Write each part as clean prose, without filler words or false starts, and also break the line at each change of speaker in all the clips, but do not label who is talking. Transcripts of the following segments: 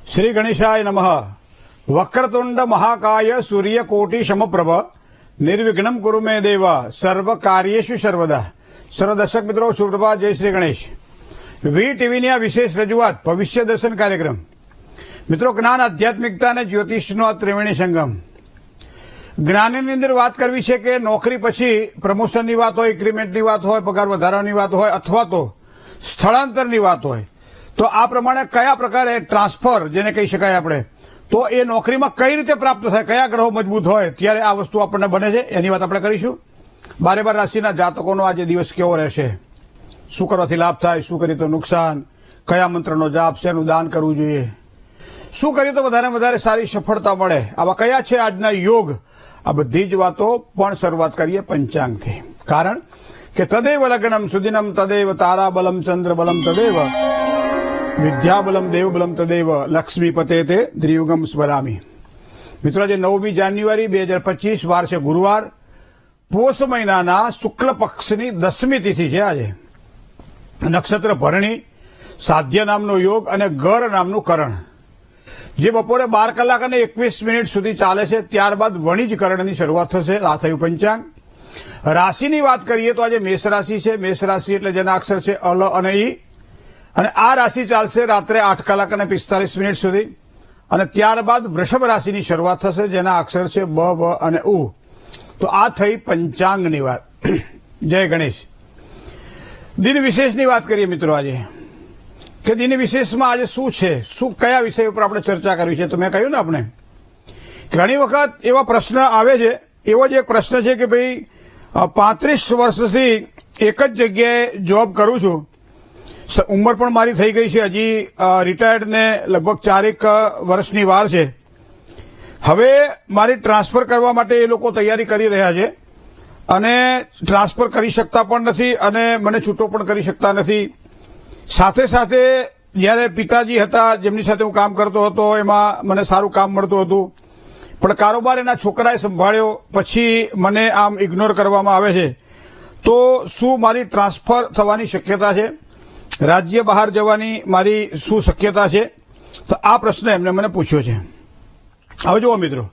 श्री गणेशाय नमः। वक्रतुंड महाकाय सूर्यकोटि समप्रभ निर्विघ्नं कुरु मे देव सर्व कार्येषु सर्वदा। सर्व दर्शक मित्रों सुप्रभात, जय श्री गणेश। વી ટીવીની આ વિશેષ રજૂઆત ભવિષ્ય દર્શન કાર્યક્રમ મિત્રો જ્ઞાન આધ્યાત્મિકતા અને જ્યોતિષનો આ ત્રિવેણી સંગમ। જ્ઞાનની અંદર વાત કરવી છે કે નોકરી પછી પ્રમોશનની વાત હોય, ઇન્ક્રીમેન્ટની વાત હોય, પગાર વધારાની વાત હોય અથવા તો સ્થળાંતરની વાત હોય, તો આ પ્રમાણે કયા પ્રકારે ટ્રાન્સફર જેને કહી શકાય આપણે, તો એ નોકરીમાં કઈ રીતે પ્રાપ્ત થાય, કયા ગ્રહો મજબૂત હોય ત્યારે આ વસ્તુ આપણને બને છે, એની વાત આપણે કરીશું। 12 રાશિના જાતકોનો આજે દિવસ કેવો રહેશે, શું કરવાથી લાભ થાય, શું કરીએ તો નુકસાન, કયા મંત્રનો જાપ, શેનું દાન કરવું જોઈએ, શું કરીએ તો વધારે સારી સફળતા મળે, આવા કયા છે આજના યોગ, આ બધી જ વાતો પણ શરૂઆત કરીએ પંચાંગથી। કારણ કે તદેવ લગ્નમ સુદિનમ તદેવ તારાબલમ ચંદ્રબલમ તદેવ વિદ્યાબલમ દેવબલમ તદેવ લક્ષ્મીપતે તે દ્રિયુગમ સ્મરામી। મિત્રો આજે 9મી જાન્યુઆરી 2025 વાર છે ગુરુવાર, પોષ મહિનાના શુક્લ પક્ષની 10મી તિથિ છે આજે। નક્ષત્ર ભરણી, સાધ્ય નામનો યોગ અને ગર નામનું કરણ, જે બપોરે 12 કલાક અને 21 મિનિટ સુધી ચાલે છે। ત્યારબાદ વણિજ કરણની શરૂઆત થશે। આ થયું પંચાંગ। રાશિની વાત કરીએ તો આજે મેષ રાશિ છે। મેષ રાશિ એટલે જેના અક્ષર છે અલ અને ઈ, અને આ રાશિ ચાલશે રાત્રે 8 કલાક અને 45 મિનિટ સુધી, અને ત્યારબાદ વૃષભ રાશિની શરૂઆત થશે જેના અક્ષર છે બ, વ અને ઉ। તો આ થઈ પંચાંગની વાત। જય ગણેશ। દિન વિશેષની વાત કરીએ મિત્રો આજે, કે દિન વિશેષમાં આજે શું છે, શું કયા વિષય ઉપર આપણે ચર્ચા કરવી છે। તો મેં કહ્યું ને આપણે ઘણી વખત એવા પ્રશ્ન આવે છે, એવો જ એક પ્રશ્ન છે કે ભાઈ 35 વર્ષથી એક જ જગ્યાએ જોબ કરું છું, ઉંમર પણ મારી થઈ ગઈ છે, હજી રિટાયર્ડને લગભગ 4 વર્ષની વાર છે, હવે મારી ટ્રાન્સફર કરવા માટે એ લોકો તૈયારી કરી રહ્યા છે અને ટ્રાન્સફર કરી શકતા પણ નથી અને મને છૂટો પણ કરી શકતા નથી। સાથે સાથે જ્યારે પિતાજી હતા જેમની સાથે હું કામ કરતો હતો એમાં મને સારું કામ મળતું હતું, પણ કારોબાર એના છોકરાએ સંભાળ્યો, પછી મને આમ ઇગ્નોર કરવામાં આવે છે। તો શું મારી ટ્રાન્સફર થવાની શક્યતા છે, રાજ્ય બહાર જવાની મારી શું શક્યતા છે? તો આ પ્રશ્ન એમને મને પૂછ્યો છે। હવે જુઓ મિત્રો,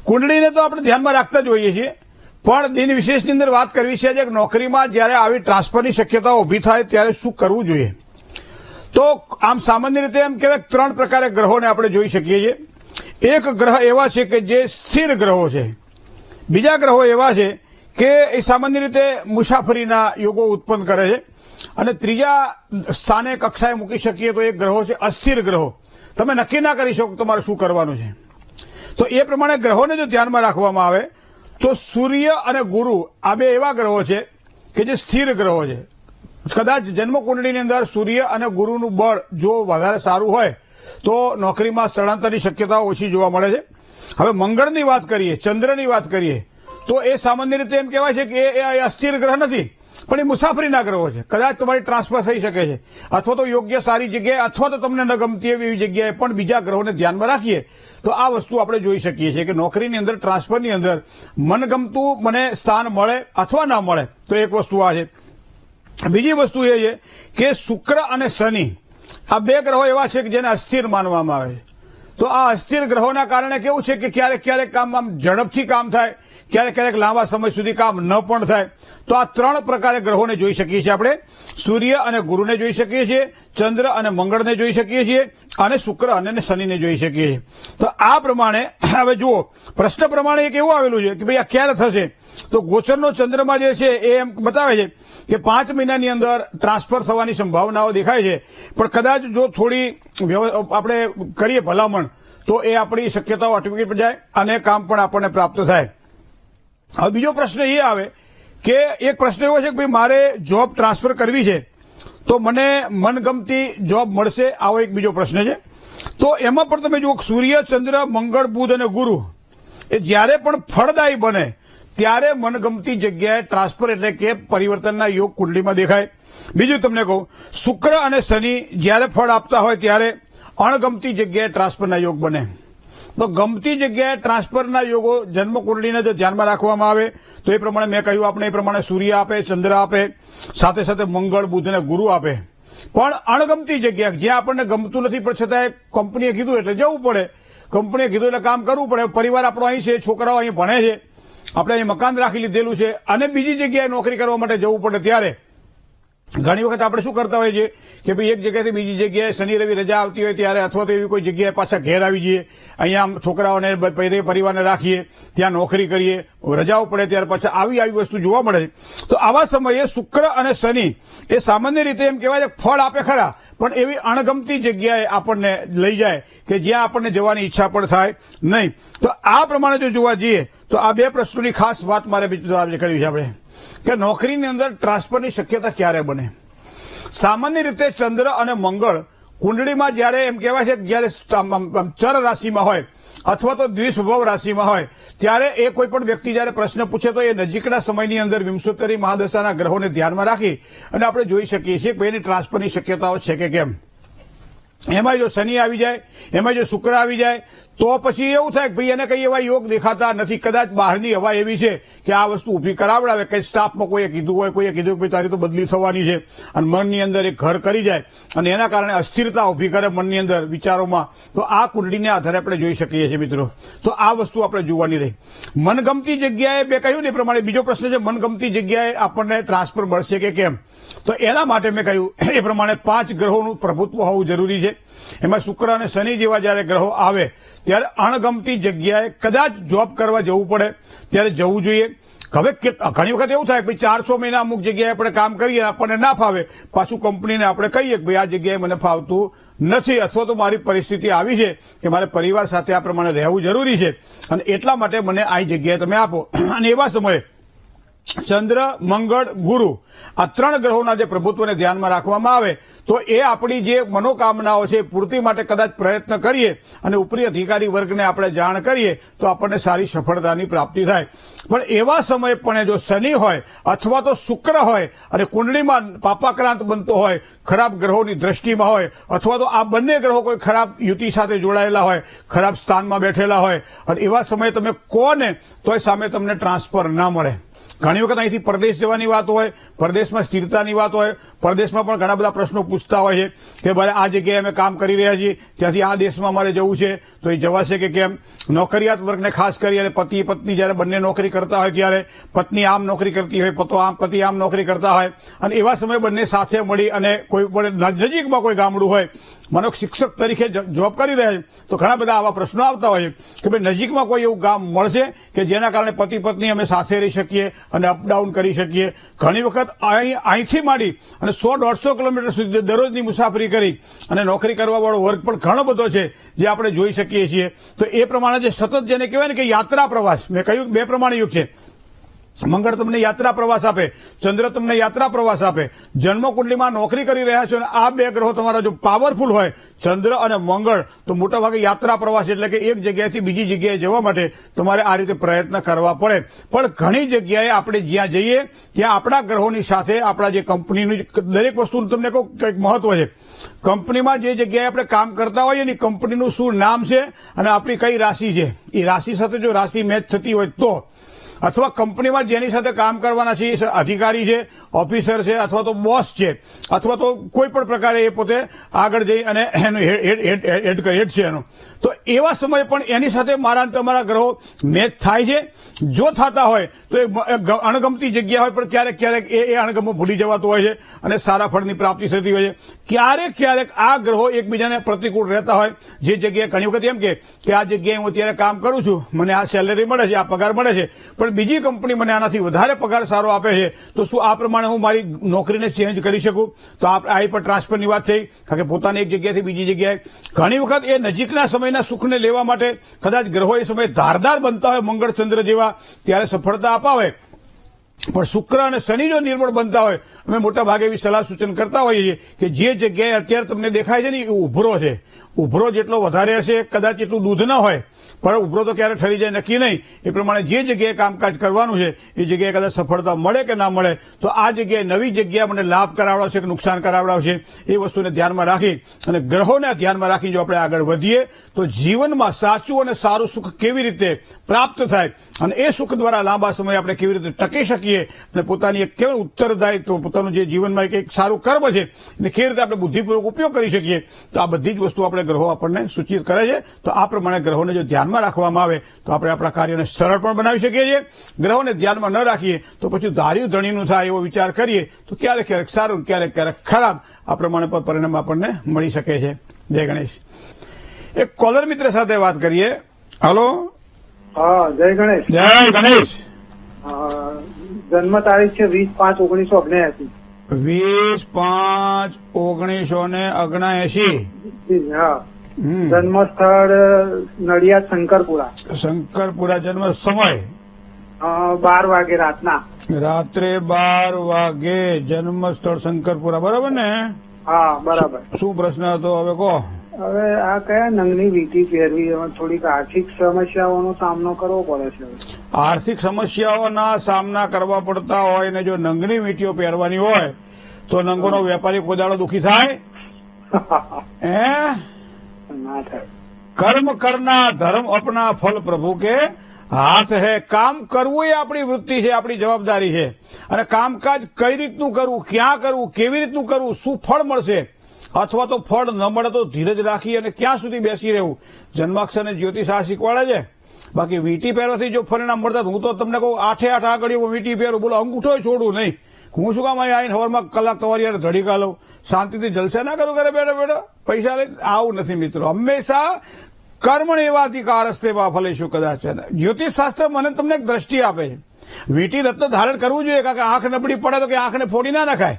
કુંડળીને તો આપણે ધ્યાનમાં રાખતા જ હોઈએ છીએ, પણ દિન વિશેષની અંદર વાત કરવી છે કે નોકરીમાં જ્યારે આવી ટ્રાન્સફરની શક્યતાઓ ઊભી થાય ત્યારે શું કરવું જોઈએ। તો આમ સામાન્ય રીતે એમ કહેવાય 3 પ્રકારે ગ્રહોને આપણે જોઈ શકીએ છીએ। એક ગ્રહ એવા છે કે જે સ્થિર ગ્રહો છે, બીજા ગ્રહો એવા છે કે એ સામાન્ય રીતે મુસાફરીના યોગો ઉત્પન્ન કરે છે, અને ત્રીજા સ્થાને કક્ષાએ મૂકી શકીએ તો એક ગ્રહો છે અસ્થિર ગ્રહો, તમે નક્કી ના કરી શકો તમારે શું કરવાનું છે। તો એ પ્રમાણે ગ્રહોને જો ધ્યાનમાં રાખવામાં આવે તો સૂર્ય અને ગુરુ આ બે એવા ગ્રહો છે કે જે સ્થિર ગ્રહો છે। કદાચ જન્મકુંડળીની અંદર સૂર્ય અને ગુરુનું બળ જો વધારે સારું હોય તો નોકરીમાં સ્થળાંતરની શક્યતાઓ ઓછી જોવા મળે છે। હવે મંગળની વાત કરીએ, ચંદ્રની વાત કરીએ તો એ સામાન્ય રીતે એમ કહેવાય છે કે એ અસ્થિર ગ્રહ નથી, પણ એ મુસાફરીના ગ્રહો છે। કદાચ તમારી ટ્રાન્સફર થઈ શકે છે, અથવા તો યોગ્ય સારી જગ્યાએ, અથવા તો તમને ન ગમતી એવી જગ્યાએ પણ બીજા ગ્રહોને ધ્યાનમાં રાખીએ તો આ વસ્તુ આપણે જોઈ શકીએ છીએ કે નોકરીની અંદર, ટ્રાન્સફરની અંદર મનગમતું મને સ્થાન મળે અથવા ના મળે, તો એક વસ્તુ આ છે। બીજી વસ્તુ એ છે કે શુક્ર અને શનિ આ બે ગ્રહો એવા છે કે જેને અસ્થિર માનવામાં આવે છે। તો આ અસ્થિર ગ્રહોના કારણે કેવું છે કે ક્યારેક કામ આમ ઝડપથી કામ થાય, ક્યારેક લાંબા સમય સુધી કામ ન પણ થાય। તો આ 3 પ્રકારે ગ્રહોને જોઈ શકીએ છીએ આપણે। સૂર્ય અને ગુરુને જોઈ શકીએ છીએ, ચંદ્ર અને મંગળને જોઈ શકીએ છીએ, અને શુક્ર અને શનિને જોઈ શકીએ છીએ। તો આ પ્રમાણે હવે જુઓ, પ્રશ્ન પ્રમાણે એક એવું આવેલું છે કે ભાઈ આ ક્યારે થશે, તો ગોચરનો ચંદ્રમાં જે છે એ એમ બતાવે છે કે 5 મહિનાની અંદર ટ્રાન્સફર થવાની સંભાવનાઓ દેખાય છે, પણ કદાચ જો થોડી આપણે કરીએ ભલામણ તો એ આપણી શક્યતાઓ અટકી જાય અને કામ પણ આપણને પ્રાપ્ત થાય। હવે બીજો પ્રશ્ન એ આવે કે એક પ્રશ્ન એવો છે કે ભાઈ મારે જોબ ટ્રાન્સફર કરવી છે તો મને મનગમતી જોબ મળશે, આવો એક બીજો પ્રશ્ન છે। તો એમાં પણ તમે જુઓ, સૂર્ય, ચંદ્ર, મંગળ, બુધ અને ગુરુ એ જ્યારે પણ ફળદાયી બને ત્યારે મનગમતી જગ્યાએ ટ્રાન્સફર એટલે કે પરિવર્તનના યોગ કુંડલીમાં દેખાય। બીજું તમને કહું, શુક્ર અને શનિ જ્યારે ફળ આપતા હોય ત્યારે અણગમતી જગ્યાએ ટ્રાન્સફરના યોગ બને। તો ગમતી જગ્યાએ ટ્રાન્સફરના યોગો જન્મકુંડળીને જો ધ્યાનમાં રાખવામાં આવે તો એ પ્રમાણે મેં કહ્યું આપણે, એ પ્રમાણે સૂર્ય આપે, ચંદ્ર આપે, સાથે સાથે મંગળ, બુધ અને ગુરુ આપે। પણ અણગમતી જગ્યા જ્યાં આપણને ગમતું નથી પણ છતાં કંપનીએ કીધું એટલે જવું પડે, કંપનીએ કીધું એટલે કામ કરવું પડે. પરિવાર આપણો અહીં છે, છોકરાઓ અહીં ભણે છે, આપણે અહીં મકાન રાખી લીધેલું છે અને બીજી જગ્યાએ નોકરી કરવા માટે જવું પડે ત્યારે ઘણી વખત આપણે શું કરતા હોઈએ છીએ કે ભાઈ એક જગ્યાથી બીજી જગ્યાએ શનિ રવિ રજા આવતી હોય ત્યારે અથવા તો એવી કોઈ જગ્યાએ પાછા ઘેર આવી જઈએ, અહીંયા છોકરાઓને પરિવારને રાખીએ, ત્યાં નોકરી કરીએ, રજાઓ પડે ત્યારે પાછા આવી વસ્તુ જોવા મળે છે. તો આવા સમયે શુક્ર અને શનિ એ સામાન્ય રીતે એમ કહેવાય છે ફળ આપે ખરા, પણ એવી અણગમતી જગ્યાએ આપણને લઈ જાય કે જ્યાં આપણને જવાની ઈચ્છા પણ થાય નહીં. તો આ પ્રમાણે જો જોવા જઈએ તો આ બે પ્રશ્નોની ખાસ વાત મારે કરવી છે આપણે કે નોકરીની અંદર ટ્રાન્સફરની શક્યતા ક્યારે બને. સામાન્ય રીતે ચંદ્ર અને મંગળ કુંડળીમાં જ્યારે એમ કહેવાય છે જ્યારે ચર રાશિમાં હોય અથવા તો દ્વિસ્વભાવ રાશિમાં હોય ત્યારે એ કોઈ પણ વ્યક્તિ જ્યારે પ્રશ્ન પૂછે તો એ નજીકના સમયની અંદર વિંશોત્તરી મહાદશાના ગ્રહોને ધ્યાનમાં રાખી અને આપણે જોઈ શકીએ છીએ કે એની ટ્રાન્સફરની શક્યતાઓ છે કે કેમ. એમાં જો શનિ આવી જાય, એમાં જો શુક્ર આવી જાય તો પછી એવું થાય કે ભાઈ એને કઈ એવા યોગ દેખાતા નથી. કદાચ બહારની હવા એવી છે કે આ વસ્તુ ઊભી કરાવડાવે, કઈ સ્ટાફમાં કોઈએ કીધું હોય, કોઈએ કીધું કે ભાઈ તારી તો બદલી થવાની છે અને મનની અંદર એક ઘર કરી જાય અને એના કારણે અસ્થિરતા ઊભી કરે મનની અંદર વિચારોમાં. તો આ કુંડળીને આધારે આપણે જોઈ શકીએ છીએ મિત્રો. તો આ વસ્તુ આપણે જોવાની રહી. મનગમતી જગ્યાએ મેં કહ્યું ને એ પ્રમાણે બીજો પ્રશ્ન છે મનગમતી જગ્યાએ આપણને ટ્રાન્સફર મળશે કે કેમ. તો એના માટે મેં કહ્યું એ પ્રમાણે 5 ગ્રહોનું પ્રભુત્વ હોવું જરૂરી છે. એમાં શુક્ર અને શનિ જેવા જયારે ગ્રહો આવે ત્યારે અણગમતી જગ્યાએ કદાચ જોબ કરવા જવું પડે ત્યારે જવું જોઈએ. હવે ઘણી વખત એવું થાય કે ભાઈ 4-6 મહિના અમુક જગ્યાએ આપણે કામ કરીએ આપણને ના ફાવે, પાછું કંપનીને આપણે કહીએ કે ભાઈ આ જગ્યાએ મને ફાવતું નથી અથવા તો મારી પરિસ્થિતિ આવી છે કે મારે પરિવાર સાથે આ પ્રમાણે રહેવું જરૂરી છે અને એટલા માટે મને આ જગ્યાએ તમે આપો. અને એવા સમયે ચંદ્ર, મંગળ, ગુરુ આ 3 ગ્રહોના જે પ્રભુત્વને ધ્યાનમાં રાખવામાં આવે તો એ આપણી જે મનોકામનાઓ છે પૂર્તિ માટે કદાચ પ્રયત્ન કરીએ અને ઉપરી અધિકારી વર્ગને આપણે જાણ કરીએ તો આપણને સારી સફળતાની પ્રાપ્તિ થાય. પણ એવા સમયે પણ જો શનિ હોય અથવા તો શુક્ર હોય અને કુંડળીમાં પાપાક્રાંત બનતો હોય, ખરાબ ગ્રહોની દ્રષ્ટિમાં હોય અથવા તો આ બંને ગ્રહો કોઈ ખરાબ યુતિ સાથે જોડાયેલા હોય, ખરાબ સ્થાનમાં બેઠેલા હોય અને એવા સમયે તમે કોને તોય સામે તમને ટ્રાન્સફર ના મળે. ઘણી વખત અહીંથી પરદેશ જવાની વાત હોય, પરદેશમાં સ્થિરતાની વાત હોય, પરદેશમાં પણ ઘણા બધા પ્રશ્નો પૂછતા હોય છે કે ભાઈ આ જગ્યાએ અમે કામ કરી રહ્યા છીએ, ત્યાંથી આ દેશમાં મારે જવું છે તો એ જવાશે કે કેમ. નોકરિયાત વર્ગને ખાસ કરી અને પતિ પત્ની જ્યારે બંને નોકરી કરતા હોય ત્યારે પત્ની આમ નોકરી કરતી હોય, પતિ આમ નોકરી કરતા હોય અને એવા સમયે બંને સાથે મળી અને કોઈ પણ નજીકમાં કોઈ ગામડું હોય, માનો શિક્ષક તરીકે જોબ કરી રહ્યા છે તો ઘણા બધા આવા પ્રશ્નો આવતા હોય છે કે ભાઈ નજીકમાં કોઈ એવું ગામ મળશે કે જેના કારણે પતિ પત્ની અમે સાથે રહી શકીએ અને અપડાઉન કરી શકીએ. ઘણી વખત અહીંથી માંડી અને 100-150 કિલોમીટર સુધી દરરોજની મુસાફરી કરી અને નોકરી કરવા વાળો વર્ગ પણ ઘણો બધો છે જે આપણે જોઈ શકીએ છીએ. તો એ પ્રમાણે જે સતત જેને કહેવાય ને કે યાત્રા પ્રવાસ, મેં કહ્યું 2 પ્રમાણે યુગ છે. મંગળ તમને યાત્રા પ્રવાસ આપે, ચંદ્ર તમને યાત્રા પ્રવાસ આપે. જન્મકુંડલીમાં નોકરી કરી રહ્યા છો અને આ 2 ગ્રહો તમારા જો પાવરફુલ હોય ચંદ્ર અને મંગળ તો મોટાભાગે યાત્રા પ્રવાસ એટલે કે એક જગ્યાએથી બીજી જગ્યાએ જવા માટે તમારે આ રીતે પ્રયત્ન કરવા પડે. પણ ઘણી જગ્યાએ આપણે જ્યાં જઈએ ત્યાં આપણા ગ્રહોની સાથે આપણા જે કંપનીનું દરેક વસ્તુનું તમને કહું કંઈક મહત્વ છે. કંપનીમાં જે જગ્યાએ આપણે કામ કરતા હોઈએ એની કંપનીનું શું નામ છે અને આપણી કઈ રાશિ છે એ રાશિ સાથે જો રાશિ મેચ થતી હોય તો, અથવા કંપનીમાં જેની સાથે કામ કરવાના છે એ અધિકારી છે, ઓફિસર છે અથવા તો બોસ છે અથવા તો કોઈ પણ પ્રકારે એ પોતે આગળ જઈ અને એનું હેડ છે એનો, તો એવા સમયે પણ એની સાથે મારા તમારા ગ્રહો મેચ થાય છે. જો થતા હોય તો એ અણગમતી જગ્યા હોય પણ ક્યારેક ક્યારેક એ અણગમો ભૂલી જવાતો હોય છે અને સારા ફળની પ્રાપ્તિ થતી હોય છે. ક્યારેક આ ગ્રહો એકબીજાને પ્રતિકૂળ રહેતા હોય. જે જગ્યાએ ઘણી વખત એમ કે આ જગ્યાએ હું અત્યારે કામ કરું છું, મને આ સેલેરી મળે છે, આ પગાર મળે છે, પણ બીજી કંપની મને આનાથી વધારે પગાર સારો આપે છે તો શું આ પ્રમાણે હું મારી નોકરીને ચેન્જ કરી શકું? તો આ પણ ટ્રાન્સફરની વાત થઈ. કારણ કે પોતાની એક જગ્યાએથી બીજી જગ્યાએ ઘણી વખત એ નજીકના સમયના સુખને લેવા માટે કદાચ ગ્રહો એ સમયે ધારદાર બનતા હોય મંગળ ચંદ્ર જેવા ત્યારે સફળતા અપાવે. પણ શુક્ર અને શનિ જો નિર્બળ બનતા હોય, અમે મોટા ભાગે એવી સલાહ સૂચન કરતા હોઈએ છીએ કે જે જગ્યાએ અત્યારે તમને દેખાય છે ને એ ઉભરો છે, ઉભરો જેટલો વધારે હશે કદાચ એટલું દૂધ ન હોય, પણ ઉભરો તો ક્યારે ઠરી જાય નક્કી નહીં. એ પ્રમાણે જે જગ્યાએ કામકાજ કરવાનું છે એ જગ્યાએ કદાચ સફળતા મળે કે ના મળે, તો આ જગ્યાએ નવી જગ્યા મને લાભ કરાવડાવશે કે નુકસાન કરાવડાવશે એ વસ્તુને ધ્યાનમાં રાખી અને ગ્રહોને ધ્યાનમાં રાખી જો આપણે આગળ વધીએ તો જીવનમાં સાચું અને સારું સુખ કેવી રીતે પ્રાપ્ત થાય અને એ સુખ દ્વારા લાંબા સમય આપણે કેવી રીતે ટકી શકીએ અને પોતાની એક કેવું ઉત્તરદાયિત્વ, પોતાનું જે જીવનમાં એક સારું કર્મ છે એને કેવી રીતે આપણે બુદ્ધિપૂર્વક ઉપયોગ કરી શકીએ, તો આ બધી જ વસ્તુ આપણે ગ્રહો આપણને સૂચિત કરે છે. તો આ પ્રમાણે ગ્રહોને જો ધ્યાનમાં રાખવામાં આવે તો આપણે આપણા કાર્યોને સરળ પણ બનાવી શકીએ છીએ. ગ્રહોને ધ્યાનમાં ન રાખીએ તો પછી ધાર્યું ધણીનું થાય એવો વિચાર કરીએ તો ક્યારેક ક્યારેક સારું, ક્યારેક ક્યારેક ખરાબ આ પ્રમાણે પણ પરિણામ આપણને મળી શકે છે. જય ગણેશ. એક કોલર મિત્ર સાથે વાત કરીએ. હલો.
હા, જય ગણેશ.
જય ગણેશ.
જન્મ તારીખ છે 20/5/1979.
20/5/1979.
હા. જન્મ સ્થળ નડિયાદ શંકરપુરા.
શંકરપુરા. જન્મ સમય
12 વાગે રાતના.
રાત્રે 12 વાગે. જન્મ સ્થળ શંકરપુરા. બરાબર ને?
હા, બરાબર.
શું પ્રશ્ન હતો હવે કહો?
હવે આ કયા નંગની વીંટી પહેરવી, થોડીક આર્થિક સમસ્યાઓનો સામનો કરવો પડે છે.
આર્થિક સમસ્યાઓના સામના કરવા પડતા હોય ને જો નંગની વીંટીઓ પહેરવાની હોય તો નંગોનો વેપારી કોઈ દાડો દુઃખી થાય?
ના થાય.
કર્મ કરના ધર્મ અપના ફલ પ્રભુ કે હાથ હે. કામ કરવું એ આપણી વૃત્તિ છે, આપણી જવાબદારી છે. અને કામકાજ કઈ રીતનું કરવું, ક્યાં કરવું, કેવી રીતનું કરવું, શું ફળ મળશે અથવા તો ફળ ન મળે તો ધીરજ રાખી અને ક્યાં સુધી બેસી રહેવું, જન્માક્ષર અને જ્યોતિષ આ શીખવાડે છે. બાકી વીંટી પહેરવાથી જો પરિણામ મળતા હું તો તમને કહું 8 આગળ વીંટી પહેરું, બોલો અંગૂઠો છોડું નહીં. હું શું કામ આવીને હવારમાં કલાક તમારી યાર ધડી કાઢું, શાંતિથી જલસા ના કરું ઘરે બેઠો બેઠો પૈસા લઈને? આવું નથી મિત્રો. હંમેશા કર્મણ એવાધિકાર હસ્તે ફલેશું કદાચ. જ્યોતિષ શાસ્ત્ર મને તમને એક દ્રષ્ટિ આપે છે. વીંટી રત્ન ધારણ કરવું જોઈએ, કારણ કે આંખ નબળી પડે તો કે આંખને ફોડી ના નખાય.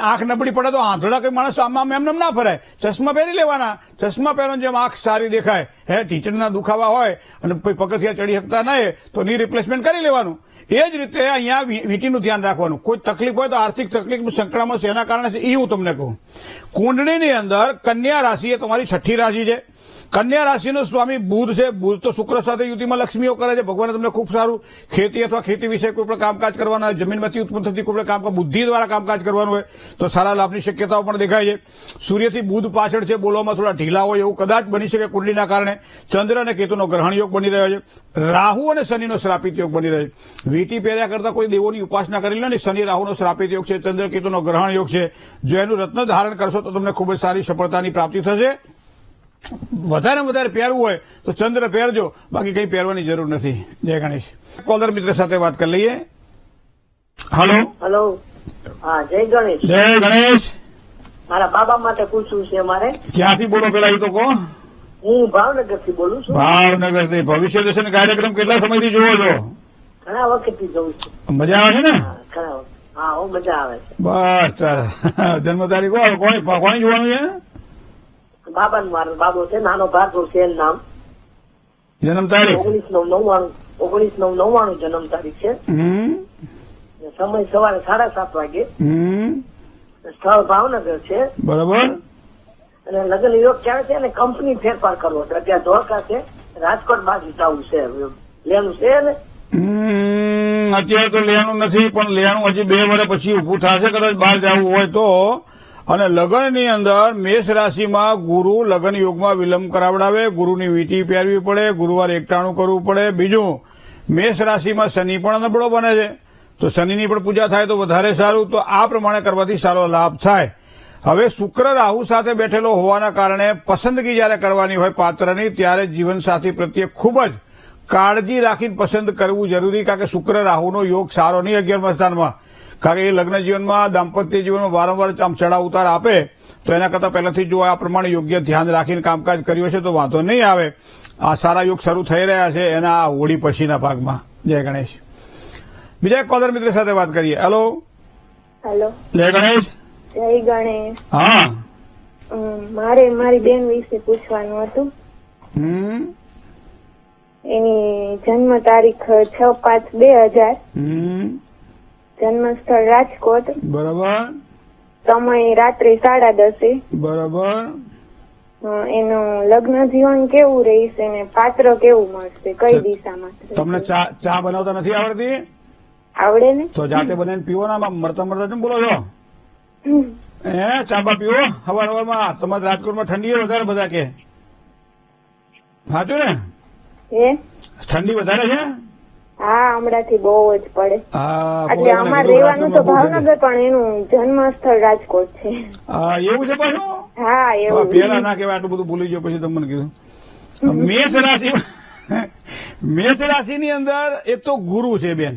આંખ નબળી પડે તો આંધળા કઈ માણસ આમાં એમને ના ફરાય. ચશ્મા પહેરી લેવાના. ચશ્મા પહેરવાની જેમ આંખ સારી દેખાય, ટીચરના દુખાવા હોય અને પગથિયા ચડી શકતા નહીં તો ની રિપ્લેસમેન્ટ કરી લેવાનું. એ જ રીતે અહીંયા વીંટીનું ધ્યાન રાખવાનું. કોઈ તકલીફ હોય તો આર્થિક તકલીફ સંકળામણ શેના કારણે છે એ હું તમને કહું. કુંડળીની અંદર કન્યા રાશિ એ તમારી 6ઠ્ઠી રાશિ છે. કન્યા રાશિનો સ્વામી બુધ છે. બુધ તો શુક્ર સાથે યુતિમાં લક્ષ્મીઓ કરે છે. ભગવાને તમને ખૂબ સારું ખેતી અથવા ખેતી વિશે કોઈ પણ કામકાજ કરવાના હોય, જમીનમાંથી ઉત્પન્ન થતી કોઈ પણ કામકાજ બુદ્ધિ દ્વારા કામકાજ કરવાનું હોય તો સારા લાભની શક્યતાઓ પણ દેખાય છે. સૂર્યથી બુધ પાછળ છે, બોલવામાં થોડા ઢીલા હોય એવું કદાચ બની શકે કુંડલીના કારણે. ચંદ્ર અને કેતુનો ગ્રહણ યોગ બની રહ્યો છે. રાહુ અને શનિનો શ્રાપિત યોગ બની રહ્યો છે. વીંટી પહેર્યા કરતા કોઈ દેવોની ઉપાસના કરી લે ને. શનિ રાહુનો શ્રાપિત યોગ છે, ચંદ્ર કેતુનો ગ્રહણ યોગ છે. જો એનું રત્ન ધારણ કરશો તો તમને ખૂબ જ સારી સફળતાની પ્રાપ્તિ થશે. વધારે વધારે પહેરવું હોય તો ચંદ્ર પહેરજો, બાકી કઈ પહેરવાની જરૂર નથી. જય ગણેશ. કોલર મિત્ર સાથે વાત કરી લઈએ. હલો.
હેલો. હા, જય ગણેશ.
જય ગણેશ.
મારા બાબા માટે પૂછવું છે મારે.
ક્યાંથી બોલો પેલા એ તો કહો?
હું ભાવનગર થી બોલું છું.
ભાવનગર થી. ભવિષ્ય દર્શન કાર્યક્રમ કેટલા સમયથી જોવો છો?
ઘણા વખતથી જોઉં છું.
મજા આવે છે ને?
હા, ઘણા વખત. હા, હું મજા આવે છે.
બસ તારે જન્મ તારીખ કોની જોવાનું છે?
બાબાનું મારો બાબો છે, નાનો ભાર્ગવ છે એનું નામ.
જન્મ તારીખ
19/9/99 જન્મ તારીખ છે. સમય સવારે 7:30 વાગે. સ્થળ ભાવનગર છે.
બરાબર.
અને લગ્ન યોગ ક્યારે છે અને કંપની ફેરફાર કરવો છે. અત્યારે ધોળકા છે, રાજકોટ બાજુ જવું છે, લેનું છે ને.
અત્યારે તો લેણું નથી, પણ લેણું હજી 2 વર્ષ પછી ઉભું થશે કદાચ બહાર જવું હોય તો. અને લગ્નની અંદર મેષ રાશિમાં ગુરુ લગ્ન યોગમાં વિલંબ કરાવડાવે, ગુરુની વીંટી પહેરવી પડે, ગુરુવારે એકટાણું કરવું પડે. બીજું, મેષ રાશિમાં શનિ પણ નબળો બને છે તો શનિની પણ પૂજા થાય તો વધારે સારું. તો આ પ્રમાણે કરવાથી સારો લાભ થાય. હવે શુક્ર રાહુ સાથે બેઠેલો હોવાના કારણે પસંદગી જયારે કરવાની હોય પાત્રની ત્યારે જીવનસાથી પ્રત્યે ખૂબ જ કાળજી રાખીને પસંદ કરવું જરૂરી, કારણ કે શુક્ર રાહુનો યોગ સારો નહીં 11મા સ્થાનમાં. કારણ કે એ લગ્ન જીવનમાં, દાંપત્ય જીવનમાં વારંવાર આમ ચડાવ ઉતાર આપે તો એના કરતાં પહેલાથી જો આ પ્રમાણે યોગ્ય ધ્યાન રાખીને કામકાજ કર્યું હશે તો વાંધો નહીં આવે. આ સારા યોગ શરૂ થઈ રહ્યા છે એના હોળી પછીના ભાગમાં. જય ગણેશ. બીજા એક કોલર મિત્ર સાથે વાત કરીએ. હેલો.
હેલો.
જય ગણેશ.
જય ગણેશ.
હા.
મારે મારી બેન વિશે પૂછવાનું હતું. એની જન્મ તારીખ 6/5/2000. જન્મ સ્થળ રાજકોટ.
બરાબર.
સમય રાત્રે 10:30.
બરાબર.
એનું લગ્ન જીવન કેવું રહેશે ને પાત્ર કેવું મળશે, કઈ દિશામાં?
તમને ચા બનાવતા નથી આવડતી?
આવડે ને.
તો જાતે બનાવીને પીવો ને. આમાં મરતા મરતા કેમ બોલો છો? ચા બા પીવો હવારમાં. તમારે રાજકોટમાં ઠંડી વધારે બધા કે સાચું ને? ઠંડી વધારે છે?
હા, હમણાંથી બહુ જ પડે.
હા,
એટલે અમારે રહેવાનું તો ભાવનગર, પણ એનું જન્મ સ્થળ રાજકોટ છે.
એવું છે પાછું?
હા, એવું.
પેલા ના કહેવાય, આટલું બધું ભૂલી ગયો પછી તમને કીધું. મેષ રાશિની અંદર એક તો ગુરુ છે બેન,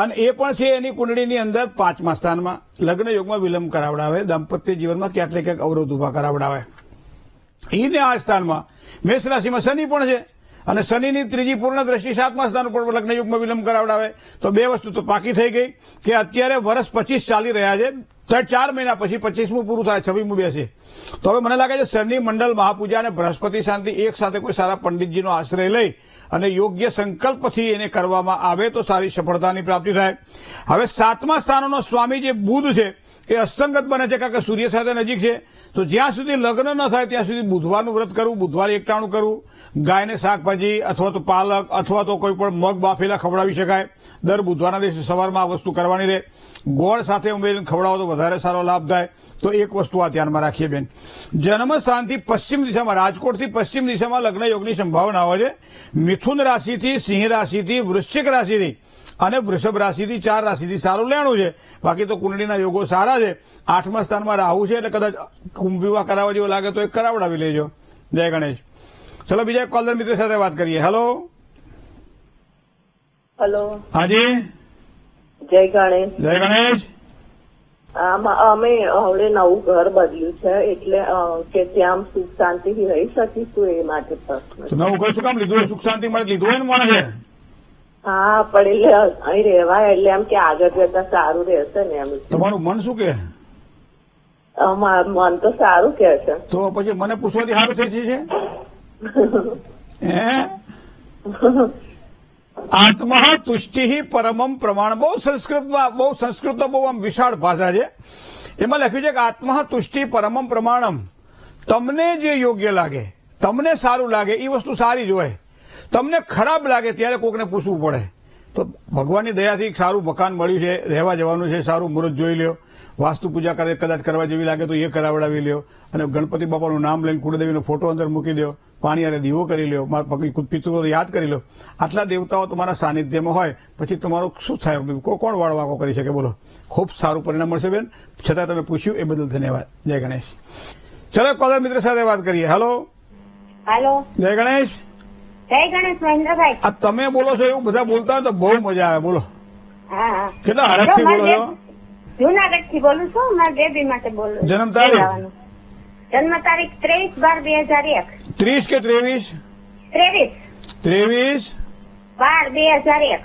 અને એ પણ છે એની કુંડળીની અંદર 5મા સ્થાનમાં. લગ્ન યોગમાં વિલંબ કરાવડાવે, દાંપત્ય જીવનમાં ક્યાંક ને ક્યાંક અવરોધ ઉભા કરાવડાવે. એને આ સ્થાનમાં મેષ રાશિમાં શનિ પણ છે, અને શનિની ત્રીજી પૂર્ણ દ્રષ્ટિ 7મા સ્થાન ઉપર લગ્ન યુગમાં વિલંબ કરાવડાવે. તો બે વસ્તુ તો પાકી થઈ ગઈ કે અત્યારે વર્ષ 25 ચાલી રહ્યા છે, 4 મહિના પછી 25મું પૂરું થાય, 26મું બેસે. તો હવે મને લાગે છે શનિ મંડળ મહાપૂજા અને બૃહસ્પતિ શાંતિ એક સાથે કોઈ સારા પંડિતજીનો આશ્રય લઈ અને યોગ્ય સંકલ્પથી એને કરવામાં આવે તો સારી સફળતાની પ્રાપ્તિ થાય. હવે 7મા સ્થાનનો સ્વામી જે બુધ છે એ અસ્તંગત બને છે, કારણ કે સૂર્ય સાથે નજીક છે. તો જ્યાં સુધી લગ્ન ન થાય ત્યાં સુધી બુધવારનું વ્રત કરવું, બુધવારે એકટાણું કરવું, ગાયને શાકભાજી અથવા તો પાલક અથવા તો કોઈ પણ મગ બાફેલા ખવડાવી શકાય. દર બુધવારના દિવસે સવારમાં આ વસ્તુ કરવાની રહે. ગોળ સાથે ઉમેરીને ખવડાવો તો વધારે સારો લાભ થાય. તો એક વસ્તુ આ ધ્યાનમાં રાખીએ બેન. જન્મસ્થાનથી પશ્ચિમ દિશામાં, રાજકોટથી પશ્ચિમ દિશામાં લગ્ન યોગની સંભાવના હોય છે. મિથુન રાશિથી, સિંહ રાશિથી, વૃશ્ચિક રાશિથી અને વૃષભ રાશિથી 4 રાશિથી સારું લેણું છે. બાકી તો કુંડળીના યોગો સારા છે. 8મા સ્થાનમાં રાહુ છે, એટલે કદાચ કુંભ વિવાહ કરાવવા જેવો લાગે તો એક કરાવડાવી લેજો. જય ગણેશ. ચલો બીજા એક કોલર મિત્ર સાથે વાત કરીએ. હેલો.
હેલો.
હાજી.
જય ગણેશ.
જય ગણેશ.
અમે હવે નવું ઘર બદલ્યું છે, એટલે કે ત્યાં સુખ શાંતિથી રહી શકીશું એ માટે પ્રશ્ન.
તો નવું ઘર શું કામ લીધું? સુખ શાંતિ માટે લીધું હોય ને માણસે?
હા, પણ એટલે અહીં રહેવાય એટલે એમ કે આગળ જતા સારું રહેશે ને એમ.
તમારું મન શું કે?
મન તો સારું કે છે.
તો પછી મને પૂછવાથી સારું થઈ છે? આત્મા તુષ્ટિ પરમમ પ્રમાણ. બહુ સંસ્કૃતમાં બહુ આમ વિશાળ ભાષા છે. એમાં લખ્યું છે કે આત્મા તુષ્ટિ પરમમ પ્રમાણમ. તમને જે યોગ્ય લાગે, તમને સારું લાગે એ વસ્તુ સારી જ હોય. તમને ખરાબ લાગે ત્યારે કોકને પૂછવું પડે. તો ભગવાનની દયાથી સારું મકાન મળ્યું છે, રહેવા જવાનું છે, સારું મુહૂર્ત જોઈ લ્યો. વાસ્તુ પૂજા કદાચ કરવા જેવી લાગે તો એ કરાવડાવી લ્યો, અને ગણપતિ બાપાનું નામ લઈને કુળદેવીનો ફોટો અંદર મૂકી દો, પાણી અને દીવો કરી લ્યો, મારા પિતૃઓ યાદ કરી લો. આટલા દેવતાઓ તમારા સાનિધ્યમાં હોય પછી તમારું શું થાય? કોણ વાળવાકો કરી શકે? બોલો. ખૂબ સારું પરિણામ મળશે બેન. છતાં તમે પૂછ્યું એ બદલ ધન્યવાદ. જય ગણેશ. ચલો કોલર મિત્ર સાથે વાત કરીએ. હેલો.
હાલો.
જય ગણેશ.
જય ગણેશ મહેન્દ્રભાઈ.
આ તમે બોલો છો એવું બધા બોલતા હોય તો બહુ મજા આવે. બોલો.
હા.
કેટલા હરખથી બોલો છો?
જુનાગઢ થી બોલું છું. મારા બેબી માટે બોલું.
જન્મ તારીખ?
જન્મ તારીખ 23/12/2001.
30 કે 23?
23 12/2001.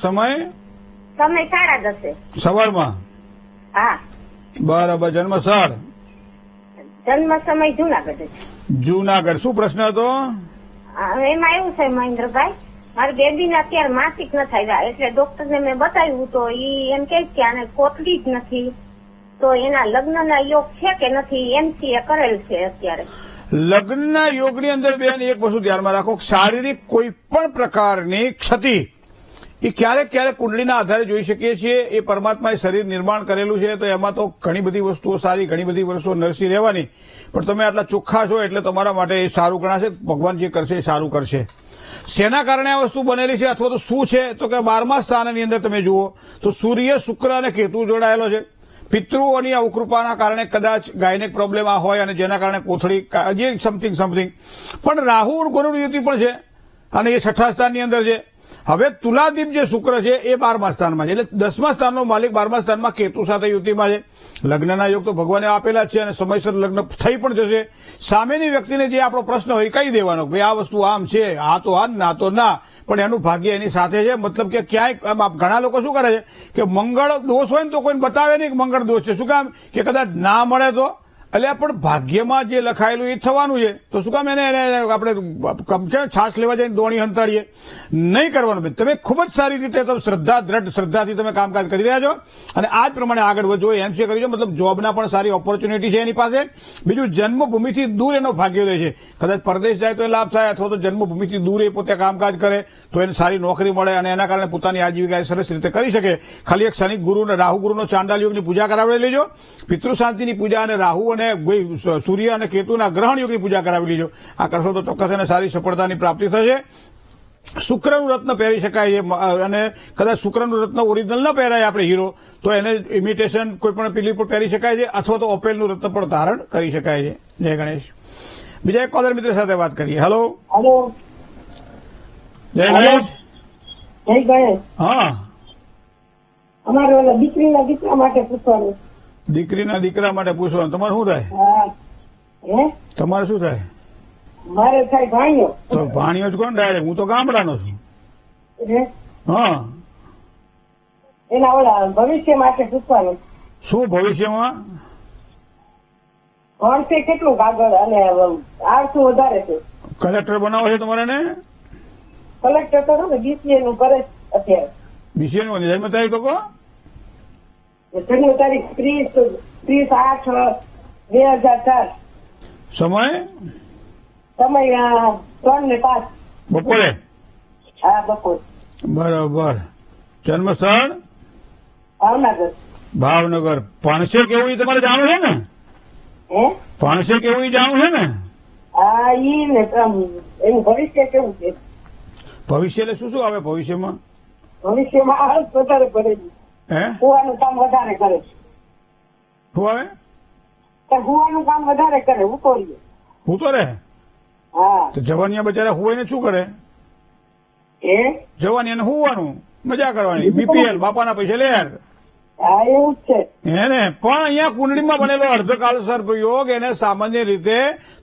સમય 10:30
સવારમાં?
હા.
બરાબર. જન્મ સ્થળ?
જન્મ સમય જુનાગઢ છે.
જુનાગઢ. શું પ્રશ્ન હતો?
એમાં એવું છે મહેન્દ્રભાઈ, મારી બેબી ને અત્યારે માસિક ન થાય, એટલે ડોક્ટર ને મેં બતાવ્યું તો ઈ એમ કે આને કોટડી જ નથી. તો એના લગ્નના યોગ છે કે નથી? MCA કરેલ છે અત્યારે.
લગ્નના યોગની અંદર બેન એક વસ્તુ ધ્યાનમાં રાખો, શારીરિક કોઈ પણ પ્રકારની ક્ષતિ એ ક્યારેક કુંડળીના આધારે જોઈ શકીએ છીએ. એ પરમાત્માએ શરીર નિર્માણ કરેલું છે, તો એમાં તો ઘણી બધી વસ્તુઓ સારી, ઘણી બધી વસ્તુઓ નરસી રહેવાની. પણ તમે આટલા ચોખ્ખા છો એટલે તમારા માટે એ સારું ગણાશે. ભગવાન જે કરશે એ સારું કરશે. શેના કારણે આ વસ્તુ બનેલી છે અથવા તો શું છે? તો કે 12મા સ્થાનની અંદર તમે જુઓ તો સૂર્ય, શુક્ર અને કેતુ જોડાયેલો છે. પિતૃઓની અવકૃપાના કારણે કદાચ ગાયનેક પ્રોબ્લેમ આ હોય, અને જેના કારણે કોથળી જે સમથિંગ પણ રાહુ ગુરુની યુતિ પણ છે, અને એ 6થા સ્થાનની અંદર છે. હવે તુલાદીપ જે શુક્ર છે એ 12મા સ્થાનમાં છે, એટલે 10મા સ્થાનનો માલિક 12મા સ્થાનમાં કેતુ સાથે યુતિમાં છે. લગ્નના યોગ તો ભગવાને આપેલા જ છે, અને સમયસર લગ્ન થઈ પણ જશે. સામેની વ્યક્તિને જે આપણો પ્રશ્ન હોય કહી દેવાનો, ભાઈ આ વસ્તુ આમ છે, આ તો આ, ના તો ના, પણ એનું ભાગ્ય એની સાથે છે. મતલબ કે ક્યાંય ઘણા લોકો શું કરે છે કે મંગળ દોષ હોય ને તો કોઈને બતાવે નહીં કે મંગળ દોષ છે. શું કામ? કે કદાચ ના મળે તો એટલે પણ ભાગ્યમાં જે લખાયેલું એ થવાનું છે, તો શું કામ એને આપણે છાસ લેવા જઈને દોણી હંતાડીએ? નહીં કરવાનું. તમે ખૂબ જ સારી રીતે દ્રઢ શ્રદ્ધાથી તમે કામકાજ કરી રહ્યા છો અને આ જ પ્રમાણે આગળ વધો. એમસીએ કર્યું છે, મતલબ જોબના પણ સારી ઓપોર્ચ્યુનિટી છે એની પાસે. બીજું, જન્મભૂમિથી દૂર એનો ભાગ્યોદય છે. કદાચ પરદેશ જાય તો એ લાભ થાય, અથવા તો જન્મભૂમિથી દૂર એ પોતે કામકાજ કરે તો એને સારી નોકરી મળે અને એના કારણે પોતાની આજીવિકા સરસ રીતે કરી શકે. ખાલી એક શનિ ગુરુ અને રાહુ ગુરુનો ચાંડાલ યોગની પૂજા કરાવી લેજો. પિતૃ શાંતિની પૂજા અને રાહુ અને સૂર્ય અને કેતુના ગ્રહણ યોગની પૂજા કરાવી લેજો. આ કરશો તો ચોક્કસ એને સારી સફળતાની પ્રાપ્તિ થશે. શુક્રનું રત્ન પહેરી શકાય છે અને કદાચ શુક્રનું રત્ન ઓરિજિનલ ન પહેરાય આપણે હીરો, તો એને ઇમિટેશન કોઈ પણ પેલી પર પહેરી શકાય છે, અથવા તો ઓપેલનું રત્ન પણ ધારણ કરી શકાય છે. જય ગણેશ. બીજા એક કોલર મિત્ર સાથે વાત કરીએ. હેલો.
હેલો.
જય ગણેશ.
જય ગણેશ.
હા,
અમારે ઓલા દીકરીના દીકરા માટે પૂછવાનું.
દીકરીના દીકરા માટે પૂછવાનું. તમારે શું થાય?
હે?
તમારે શું થાય?
મારે થાય ભાણિયો.
તો ભાણિયો જ કોણ ડાયરેક્ટ? હું તો ગામડાનો છું.
હે?
હા,
એના ઓલા ભવિષ્ય માટે પૂછવાનું.
શું ભવિષ્યમાં?
ભણશે કેટલું આગળ અને આળસું વધારે છે.
કલેક્ટર બનાવો છે તમારે ને?
કલેક્ટર તો ને બીસીએ નું કરે છે અત્યારે.
બીસીએનું જન્મ તારીખ તો કહો.
જન્મ તારીખ 30/8/2004.
સમય?
સમય 3 ને 5.
બપોરે?
હા, બપોર.
બરાબર. જન્મ સ્થળ?
ભાવનગર.
ભાવનગર. પાણસેર કેવું એ તમારે જાણવું છે ને?
હે?
પાણસેર કેવું એ જાણવું છે ને?
હા, ઈ ને એનું ભવિષ્ય કેવું છે?
ભવિષ્ય એટલે શું શું આવે ભવિષ્યમાં?
ભવિષ્યમાં આળસ વધારે કરે છે.
હે?
હુવાનું કામ વધારે કરે છે.
શું આવે?
હુવાનું કામ વધારે કરે, ઉતોરીએ.
હું તો રે.
હા.
તો જવાનિયા બચારા હુવાઈને શું કરે?
હે?
જવાનિયાને હુવાનું, મજા કરવાની, બીપીએલ, બાપાના પૈસા લે.
હા, એવું જ છે.
એને પણ અહીંયા કુંડળીમાં બનેલો અર્ધકાલ સર્પ યોગ એને સામાન્ય રીતે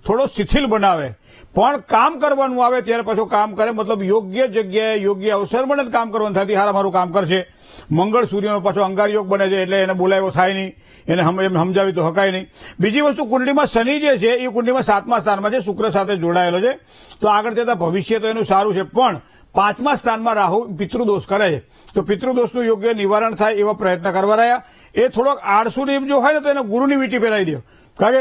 થોડો શિથિલ બનાવે, પણ કામ કરવાનું આવે ત્યારે પાછું કામ કરે. મતલબ યોગ્ય જગ્યાએ યોગ્ય અવસર મળે કામ કરવાનું થાય, હારા મારું કામ કરશે. મંગળ સૂર્યનો પાછો અંગાર યોગ બને છે, એટલે એને બોલાવ્યો થાય નહીં, એને સમજાવી તો હકાય નહીં. બીજી વસ્તુ, કુંડળીમાં શનિ જે છે એ કુંડળીમાં 7મા સ્થાનમાં છે, શુક્ર સાથે જોડાયેલો છે, તો આગળ જતા ભવિષ્ય તો એનું સારું છે. પણ 5મા સ્થાનમાં રાહુ પિતૃદોષ કરે છે, તો પિતૃદોષનું યોગ્ય નિવારણ થાય એવા પ્રયત્ન કરવા રહ્યા. એ થોડોક આળસુ જો હોય ને તો એને ગુરુની વીંટી પહેરાવી દો, કારણ કે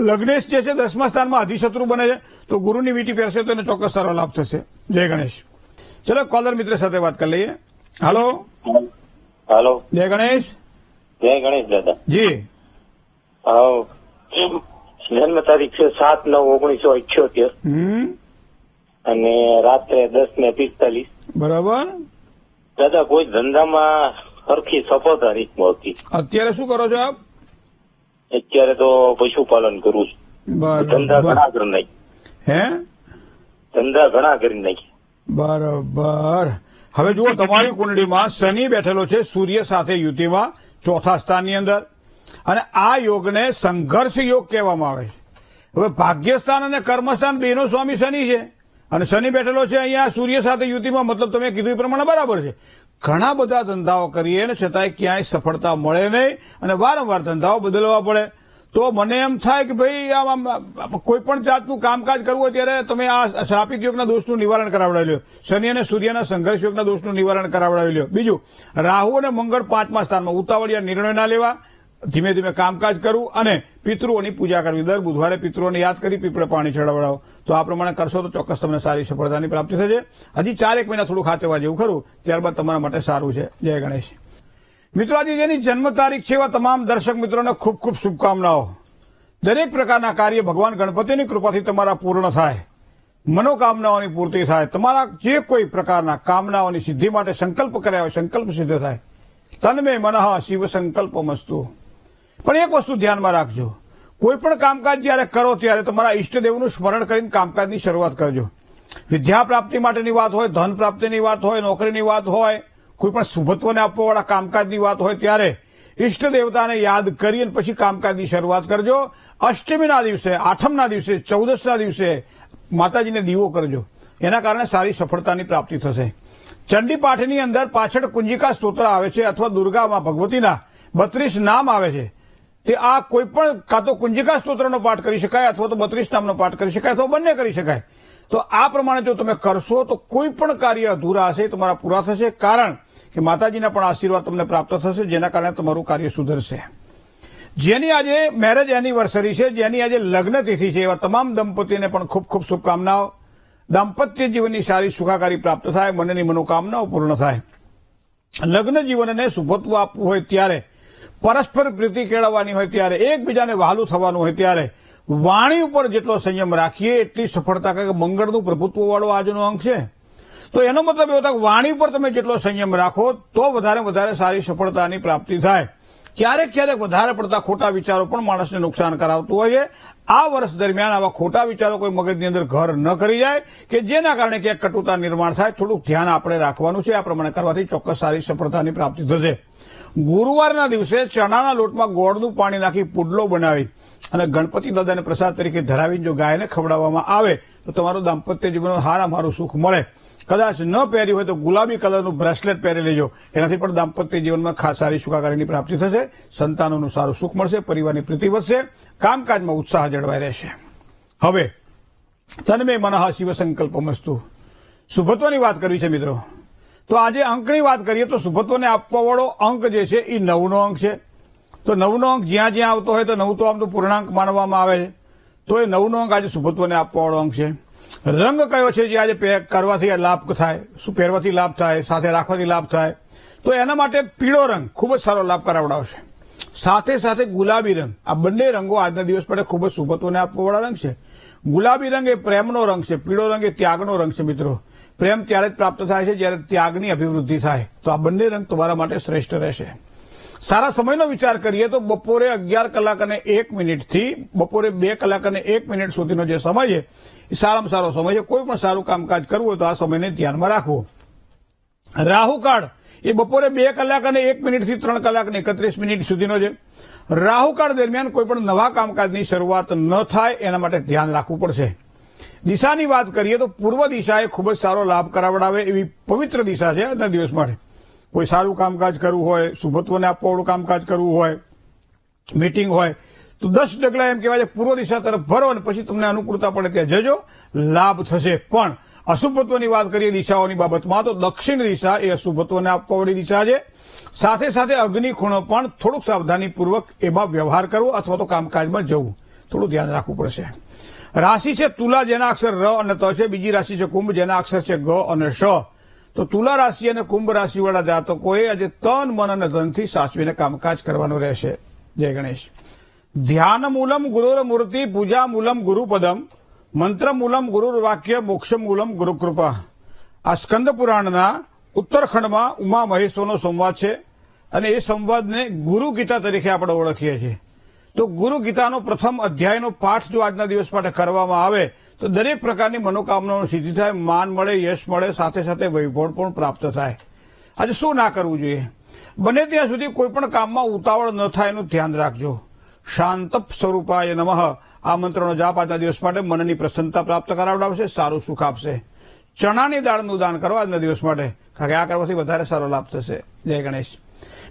લગ્નેશ જે છે 10મા સ્થાનમાં અધિશત્રુ બને છે, તો ગુરુની વીંટી પહેરશે તો એને ચોક્કસ સારો લાભ થશે. જય ગણેશ. ચલો કોલર મિત્ર સાથે વાત કરી લઈએ. હાલો.
હાલો.
જય ગણેશ.
જય ગણેશ દાદા.
જી.
જન્મ તારીખ છે 7/9/1978 અને રાત્રે 10:45.
બરાબર.
દાદા, કોઈ ધંધામાં સરખી સફળતા નથી મળતી.
અત્યારે શું કરો છો આપ?
અત્યારે તો પશુપાલન કરું છું. ધંધા
બરાબર.
ઘણા કરી નાખી.
હે?
ધંધા ઘણા કરી નાખી.
બરાબર. હવે જુઓ, તમારી કુંડળીમાં શનિ બેઠેલો છે સૂર્ય સાથે યુતિમાં 4થા સ્થાનની અંદર, અને આ યોગને સંઘર્ષ યોગ કહેવામાં આવે છે. હવે ભાગ્યસ્થાન અને કર્મસ્થાન બેનો સ્વામી શનિ છે, અને શનિ બેઠેલો છે અહીંયા સૂર્ય સાથે યુતિમાં. મતલબ તમે કીધું એ પ્રમાણે બરાબર છે. ઘણા બધા ધંધાઓ કરીએ ને છતાંય ક્યાંય સફળતા મળે નહીં અને વારંવાર ધંધાઓ બદલવા પડે. તો મને એમ થાય કે ભાઈ આમ કોઈ પણ જાતનું કામકાજ કરવું હોય ત્યારે તમે આ શ્રાપિત યોગના દોષનું નિવારણ કરાવડાવી લો, શનિ અને સૂર્યના સંઘર્ષ યોગના દોષનું નિવારણ કરાવડાવી લો. બીજું, રાહુ અને મંગળ 5મા સ્થાનમાં, ઉતાવળિયા નિર્ણય ના લેવા, ધીમે ધીમે કામકાજ કરવું અને પિતૃઓની પૂજા કરવી. દર બુધવારે પિતૃઓને યાદ કરી પીપળે પાણી ચડાવડાવો. તો આ પ્રમાણે કરશો તો ચોક્કસ તમને સારી સફળતાની પ્રાપ્તિ થશે. હજી 4-1 મહિના થોડું ખાતેવા જેવું ખરું, ત્યારબાદ તમારા માટે સારું છે. જય ગણેશ. મિત્રો, આજે જેની જન્મ તારીખ છે એવા તમામ દર્શક મિત્રોને ખૂબ ખૂબ શુભકામનાઓ. દરેક પ્રકારના કાર્ય ભગવાન ગણપતિની કૃપાથી તમારા પૂર્ણ થાય, મનોકામનાઓની પૂર્તિ થાય, તમારા જે કોઈ પ્રકારના કામનાઓની સિદ્ધિ માટે સંકલ્પ કર્યા હોય સંકલ્પ સિદ્ધ થાય. તન્મે મનઃ શિવ સંકલ્પમસ્તુ. પણ એક વસ્તુ ધ્યાનમાં રાખજો, કોઈ પણ કામકાજ જયારે કરો ત્યારે તમારા ઈષ્ટદેવનું સ્મરણ કરીને કામકાજની શરૂઆત કરજો. વિદ્યા પ્રાપ્તિ માટેની વાત હોય, ધન પ્રાપ્તિની વાત હોય, નોકરીની વાત હોય, કોઈ પણ શુભત્વને આપવાવાળા કામકાજની વાત હોય ત્યારે ઈષ્ટ દેવતાને યાદ કરી અને પછી કામકાજની શરૂઆત કરજો. અષ્ટમીના દિવસે, આઠમના દિવસે, 14ના દિવસે માતાજીને દીવો કરજો, એના કારણે સારી સફળતાની પ્રાપ્તિ થશે. ચંડી પાઠની અંદર પાછળ કુંજિકા સ્તોત્ર આવે છે, અથવા દુર્ગામાં ભગવતીના 32 નામ આવે છે. તે આ કોઈ પણ કાં તો કુંજિકા સ્તોત્રનો પાઠ કરી શકાય અથવા તો 32 નામનો પાઠ કરી શકાય અથવા બંને કરી શકાય. તો આ પ્રમાણે જો તમે કરશો તો કોઈ પણ કાર્ય અધૂરા હશે તમારા પૂરા થશે, કારણ કે માતાજીના પણ આશીર્વાદ તમને પ્રાપ્ત થશે, જેના કારણે તમારું કાર્ય સુધરશે. જેની આજે મેરેજ એનિવર્સરી છે, જેની આજે લગ્ન તિથિ છે, એવા તમામ દંપતીને પણ ખૂબ ખૂબ શુભકામનાઓ. દાંપત્ય જીવનની સારી સુખાકારી પ્રાપ્ત થાય, મનની મનોકામનાઓ પૂર્ણ થાય. લગ્ન જીવનને શુભત્વ આપવું હોય ત્યારે, પરસ્પર પ્રીતિ કેળવવાની હોય ત્યારે, એકબીજાને વહાલું થવાનું હોય ત્યારે વાણી ઉપર જેટલો સંયમ રાખીએ એટલી સફળતા. કે મંગળનું પ્રભુત્વ વાળો આજનો અંક છે, તો એનો મતલબ એવો થાય કે વાણી ઉપર તમે જેટલો સંયમ રાખો તો વધારે સારી સફળતાની પ્રાપ્તિ થાય. ક્યારેક વધારે પડતા ખોટા વિચારો પણ માણસને નુકસાન કરાવતું હોય છે. આ વર્ષ દરમિયાન આવા ખોટા વિચારો કોઈ મગજની અંદર ઘર ન કરી જાય કે જેના કારણે ક્યાંક કટુતા નિર્માણ થાય. થોડુંક ધ્યાન આપણે રાખવાનું છે. આ પ્રમાણે કરવાથી ચોક્કસ સારી સફળતાની પ્રાપ્તિ થશે. ગુરુવારના દિવસે ચણાના લોટમાં ગોળનું પાણી નાખી પુડલો બનાવી અને ગણપતિ દાદાને પ્રસાદ તરીકે ધરાવીને જો ગાયને ખવડાવવામાં આવે તો તમારું દાંપત્ય જીવનમાં સારામાં સુખ મળે. કદાચ ન પહેર્યું હોય તો ગુલાબી કલરનું બ્રેસલેટ પહેરી લેજો. એનાથી પણ દાંપત્ય જીવનમાં ખાસ સારી સુખાકારીની પ્રાપ્તિ થશે. સંતાનોનું સારું સુખ મળશે, પરિવારની પ્રીતિ વધશે, કામકાજમાં ઉત્સાહ જળવાઈ રહેશે. હવે તન્મે મનઃ શિવ સંકલ્પમસ્તુ. શુભત્વની વાત કરવી છે મિત્રો. તો આજે અંકની વાત કરીએ તો શુભત્વને આપવા વાળો અંક જે છે એ 9નો અંક છે. તો 9નો અંક જ્યાં જ્યાં આવતો હોય તો 9 તો આમ તો પૂર્ણાંક માનવામાં આવે છે. તો એ 9નો અંક આજે શુભત્વને આપવા વાળો અંક છે. રંગ કયો છે જે આજે કરવાથી લાભ થાય, શું પહેરવાથી લાભ થાય, સાથે રાખવાથી લાભ થાય? તો એના માટે પીળો રંગ ખૂબ જ સારો લાભ કરાવડાવશે. સાથે ગુલાબી રંગ, આ બંને રંગો આજના દિવસ માટે ખૂબ જ શુભત્વને આપવા વાળા રંગ છે. ગુલાબી રંગ એ પ્રેમનો રંગ છે, પીળો રંગ એ ત્યાગનો રંગ છે મિત્રો. પ્રેમ ત્યારે જ પ્રાપ્ત થાય છે જ્યારે ત્યાગની અભિવૃદ્ધિ થાય. તો આ બંને રંગ તમારા માટે શ્રેષ્ઠ રહેશે. સારા સમયનો વિચાર કરીએ તો બપોરે 11:01 થી બપોરે 2:01 સુધીનો જે સમય છે એ સારામાં સારો સમય છે. કોઈ પણ સારું કામકાજ કરવું હોય તો આ સમયને ધ્યાનમાં રાખવો. રાહુકાળ એ બપોરે 2:01 થી 3:31 સુધીનો છે. રાહુકાળ દરમિયાન કોઈ પણ નવા કામકાજની શરૂઆત ન થાય એના માટે ધ્યાન રાખવું પડશે. દિશાની વાત કરીએ તો પૂર્વ દિશા એ ખૂબ જ સારો લાભ કરાવડાવે એવી પવિત્ર દિશા છે આજના દિવસ માટે. કોઈ સારું કામકાજ કરવું હોય, શુભત્વને આપવાવાળું કામકાજ કરવું હોય, મીટિંગ હોય તો 10 ડગલા એમ કહેવાય છે પૂર્વ દિશા તરફ ભરો અને પછી તમને અનુકૂળતા પડે ત્યાં જજો, લાભ થશે. પણ અશુભત્વની વાત કરીએ દિશાઓની બાબતમાં તો દક્ષિણ દિશા એ અશુભત્વને આપવાવાળી દિશા છે. સાથે અગ્નિ ખૂણો પણ થોડુંક સાવધાનીપૂર્વક એમાં વ્યવહાર કરવો અથવા તો કામકાજમાં જવું, થોડું ધ્યાન રાખવું પડશે. રાશિ છે તુલા, જેના અક્ષર ર અને ત છે. બીજી રાશિ છે કુંભ, જેના અક્ષર છે ગ અને શ. તો તુલા રાશિ અને કુંભ રાશિવાળા જાતકોએ આજે તન, મન અને ધનથી સાચવીને કામકાજ કરવાનું રહેશે. જય ગણેશ. ધ્યાન મૂલમ ગુરુર મૂર્તિ, પૂજા મૂલમ ગુરુપદમ, મંત્ર મૂલમ ગુરુર વાક્ય, મોક્ષ મૂલમ ગુરુકૃપા. આ સ્કંદ પુરાણના ઉત્તરખંડમાં ઉમા મહેશ્વરનો સંવાદ છે અને એ સંવાદને ગુરુ ગીતા તરીકે આપણે ઓળખીએ છીએ. તો ગુરુ ગીતાનો પ્રથમ અધ્યાયનો પાઠ જો આજના દિવસ માટે કરવામાં આવે તો દરેક પ્રકારની મનોકામનાઓ સિદ્ધિ થાય, માન મળે, યશ મળે, સાથે વૈભવ પણ પ્રાપ્ત થાય. આજે શું ના કરવું જોઈએ? બને ત્યાં સુધી કોઈ પણ કામમાં ઉતાવળ ન થાય એનું ધ્યાન રાખજો. શાંતપ સ્વરૂપાય નમઃ આ મંત્રનો જાપ આજના દિવસ માટે મનની પ્રસન્નતા પ્રાપ્ત કરાવડાવશે, સારું સુખ આપશે. ચણાની દાળનું દાન કરો આજના દિવસ માટે, કારણ કે આ કરવાથી વધારે સારો લાભ થશે. જય ગણેશ.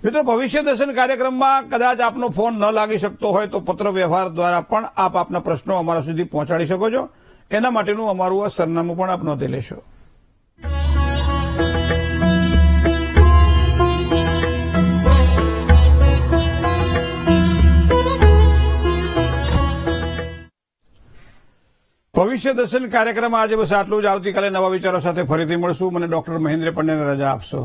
મિત્રો, ભવિષ્ય દર્શન કાર્યક્રમમાં કદાચ આપનો ફોન ન લાગી શકતો હોય તો પત્ર વ્યવહાર દ્વારા પણ આપ આપના પ્રશ્નો અમારા સુધી પહોંચાડી શકો છો. એના માટેનું અમારું આ સરનામું પણ આપ નોંધી લેશો. ભવિષ્ય દર્શન કાર્યક્રમમાં આજે બસ આટલું જ. આવતીકાલે નવા વિચારો સાથે ફરીથી મળશું. મને ડોક્ટર મહેન્દ્ર પંડ્યાને રજા આપશો.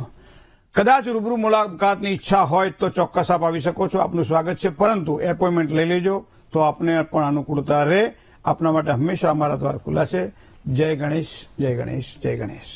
કદાચ રૂબરૂ મુલાકાતની ઈચ્છા હોય તો ચોક્કસ આપ આવી શકો છો. આપનું સ્વાગત છે, પરંતુ એપોઇન્ટમેન્ટ લઈ લેજો તો આપને પણ અનુકૂળતા રહે. આપના માટે હંમેશા અમારા દ્વાર ખુલ્લા છે. જય ગણેશ, જય ગણેશ, જય ગણેશ.